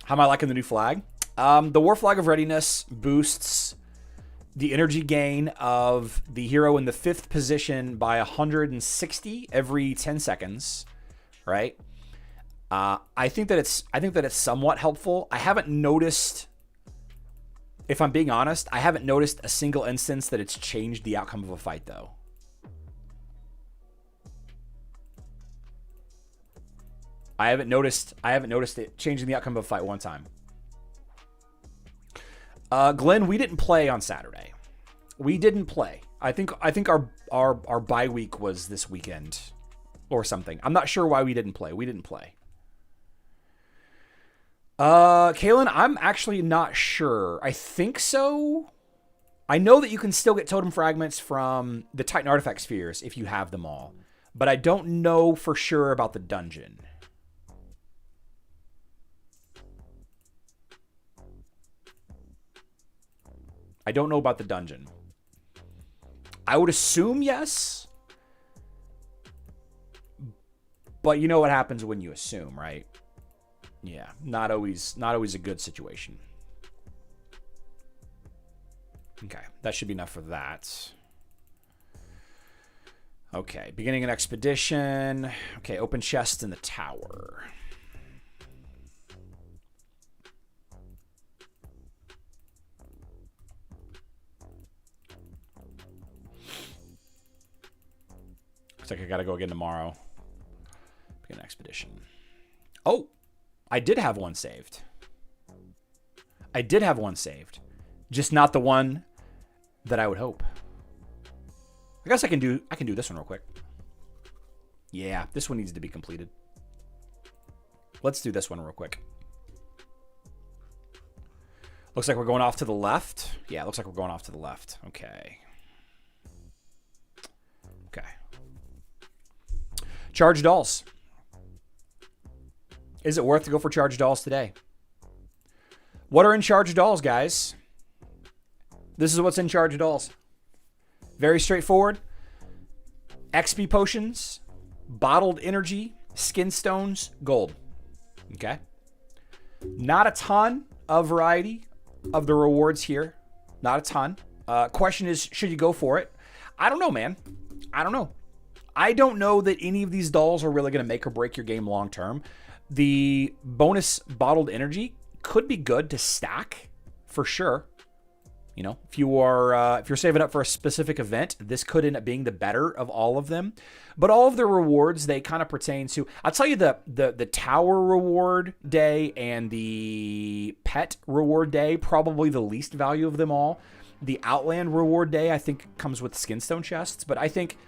How am I liking the new flag? The War Flag of Readiness boosts the energy gain of the hero in the 5th position by 160 every 10 seconds, right? I think that it's somewhat helpful. I haven't noticed, if I'm being honest, I haven't noticed a single instance that it's changed the outcome of a fight, though. I haven't noticed it changing the outcome of a fight one time. Glenn, we didn't play on Saturday. We didn't play. I think our bye week was this weekend or something. I'm not sure why we didn't play. We didn't play. Kalen, I'm actually not sure. I think so. I know that you can still get totem fragments from the Titan artifact spheres if you have them all, but I don't know for sure about the dungeon. I don't know about the dungeon. I would assume yes, but you know what happens when you assume, right? Yeah, not always a good situation. Okay, that should be enough for that. Okay, beginning an expedition. Okay, open chest in the tower. Looks like I gotta go again tomorrow. Begin an expedition. Oh, I did have one saved. I did have one saved. Just not the one that I would hope. I guess I can do this one real quick. Yeah, this one needs to be completed. Let's do this one real quick. Looks like we're going off to the left. Yeah, looks like we're going off to the left. Okay. Okay. Charge dolls. Is it worth to go for charge dolls today? What are in charge dolls, guys? This is what's in charge dolls. Very straightforward. XP potions, bottled energy, skin stones, gold. Okay. Not a ton of variety of the rewards here. Not a ton. Question is, should you go for it? I don't know, man. I don't know. I don't know that any of these dolls are really going to make or break your game long term. The bonus bottled energy could be good to stack for sure. You know, if you're saving up for a specific event, this could end up being the better of all of them. But all of the rewards, they kind of pertain to, I'll tell you, the tower reward day and the pet reward day, probably the least value of them all. The outland reward day, I think, comes with skinstone chests. But I think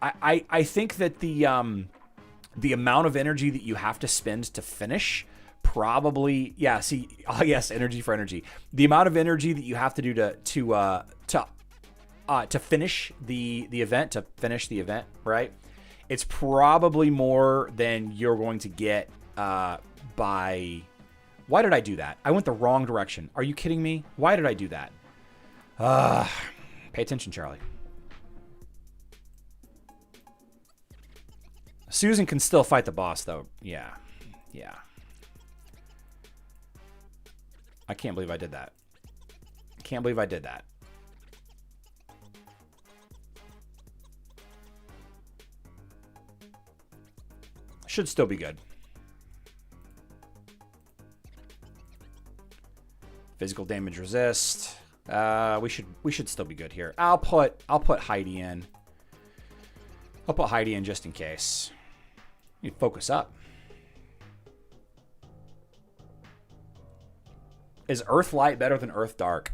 I think that the amount of energy that you have to spend to finish probably, yeah, see, oh yes, energy for energy. The amount of energy that you have to do to finish the event, right? It's probably more than you're going to get by. Why did I do that? I went the wrong direction. Are you kidding me? Why did I do that? Pay attention, Charlie. Susan can still fight the boss, though. Yeah. Yeah. I can't believe I did that. Can't believe I did that. Should still be good. Physical damage resist. We should still be good here. I'll put Heidi in. I'll put Heidi in just in case. You focus up. Is Earth Light better than Earth Dark?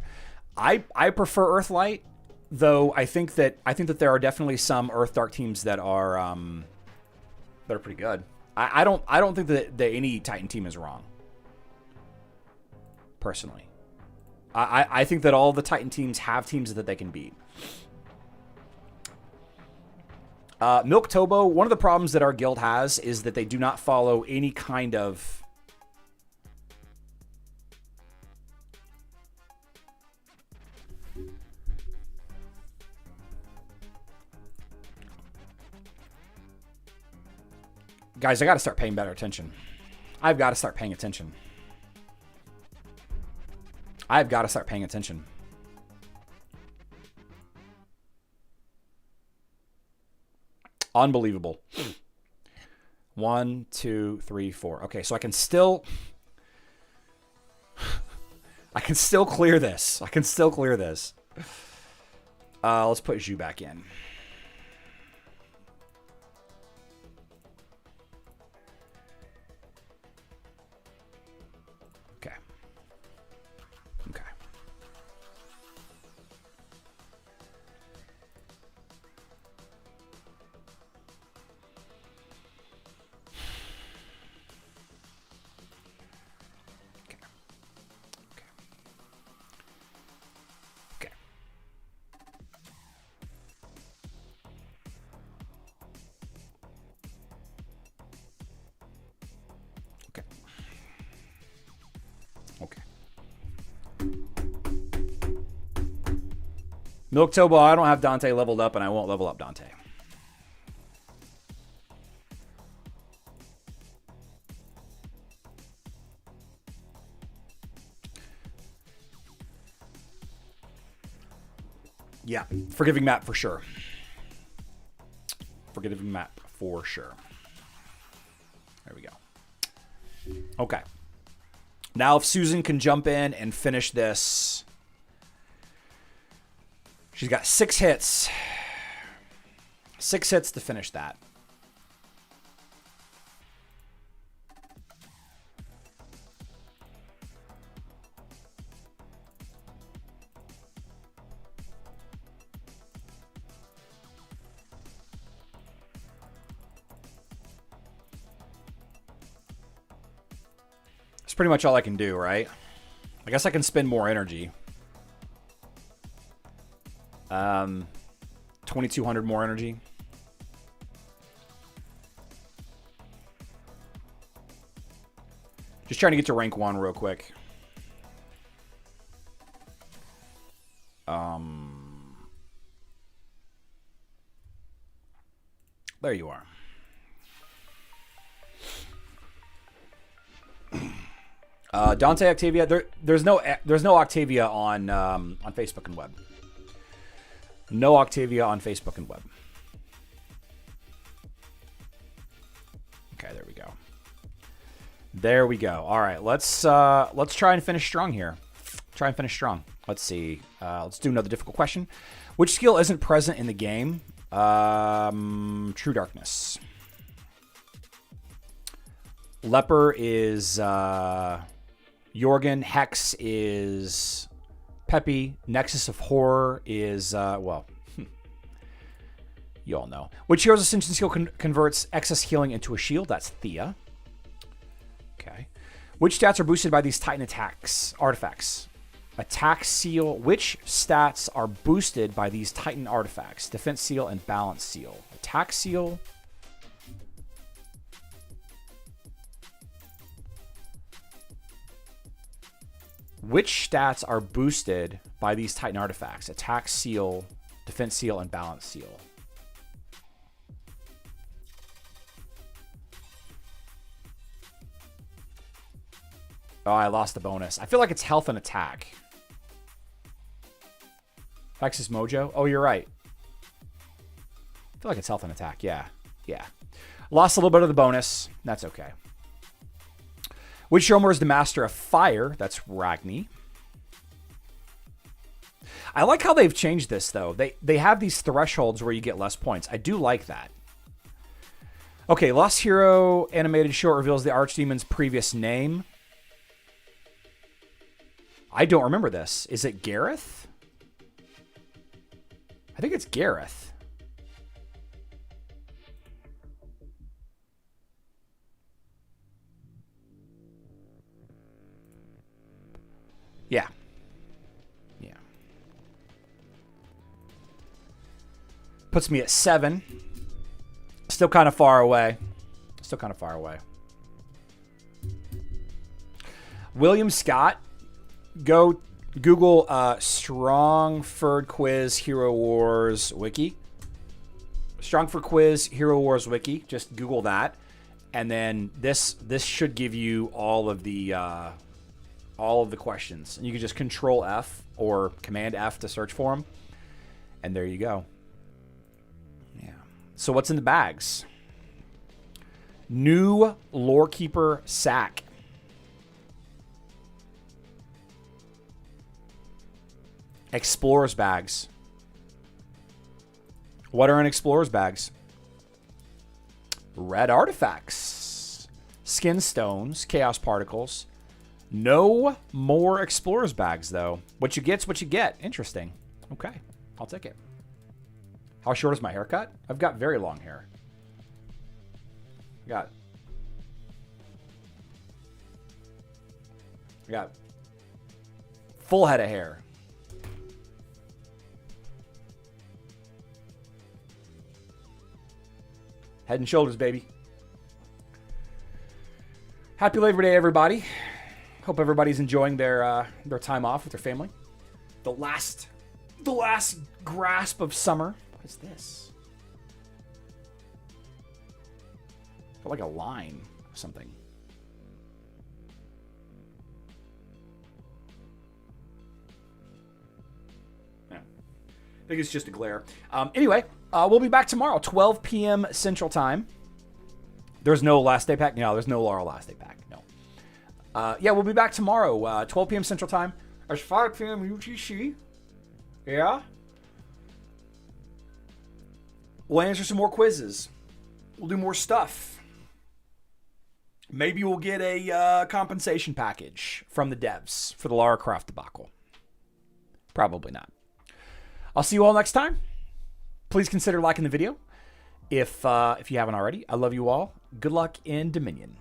I prefer Earth Light, though I think that there are definitely some Earth Dark teams that are pretty good. I don't think that any Titan team is wrong. Personally. I think that all the Titan teams have teams that they can beat. Milk Tobo, one of the problems that our guild has is that they do not follow any kind of guys, I got to start paying better attention. I've got to start paying attention. I've got to start paying attention. Unbelievable. 1, 2, 3, 4. Okay, so I can still clear this. I can still clear this. Let's put Zhu back in. Okay. Okay. Milk Tobo, I don't have Dante leveled up, and I won't level up Dante. Yeah, forgiving map for sure. Forgiving map for sure. There we go. Okay. Now if Susan can jump in and finish this. She's got 6 hits. 6 hits to finish that. That's pretty much all I can do, right? I guess I can spend more energy. 2,200 more energy. Just trying to get to rank 1 real quick. There you are. Dante Octavia. There's no Octavia on Facebook and web. No Octavia on Facebook and web. Okay, there we go. There we go. All right, let's try and finish strong here. Try and finish strong. Let's see. Let's do another difficult question. Which skill isn't present in the game? True Darkness. Leper is Jorgen. Hex is Peppy. Nexus of Horror is, well, you all know. Which Hero's Ascension skill converts excess healing into a shield? That's Thea. Okay. Which stats are boosted by these Titan artifacts? Attack seal. Which stats are boosted by these Titan artifacts? Defense seal and balance seal. Attack seal. Which stats are boosted by these Titan artifacts? Attack seal, defense seal, and balance seal. Oh, I lost the bonus. I feel like it's health and attack. Vex's Mojo. Oh, you're right. I feel like it's health and attack. Yeah. Yeah. Lost a little bit of the bonus. That's okay. Which Dromer is the master of fire? That's Ragni. I like how they've changed this, though. They have these thresholds where you get less points. I do like that. Okay, Lost Hero animated short reveals the Archdemon's previous name. I don't remember this. Is it Gareth? I think it's Gareth. Yeah. Yeah. Puts me at 7. Still kind of far away. Still kind of far away. William Scott. Go Google Strongford Quiz Hero Wars Wiki. Strongford Quiz Hero Wars Wiki. Just Google that. And then this should give you all of the questions. And you can just Control F or Command F to search for them. And there you go. Yeah. So what's in the bags? New Lorekeeper Sack. Explorer's bags. What are in Explorer's bags? Red artifacts. Skin stones. Chaos particles. No more Explorer's bags, though. What you get's what you get. Interesting. Okay. I'll take it. How short is my haircut? I've got very long hair. I got full head of hair. Head and shoulders, baby. Happy Labor Day, everybody. Hope everybody's enjoying their time off with their family. The last the last grasp of summer. What is this? Like a line or something. Yeah. I think it's just a glare. Anyway, we'll be back tomorrow, 12 p.m. Central Time. There's no last day pack? No, there's no Lara last day pack. No. Yeah, we'll be back tomorrow, 12 p.m. Central Time. It's 5 p.m. UTC. Yeah. We'll answer some more quizzes. We'll do more stuff. Maybe we'll get a compensation package from the devs for the Lara Croft debacle. Probably not. I'll see you all next time. Please consider liking the video if you haven't already. I love you all. Good luck in Dominion.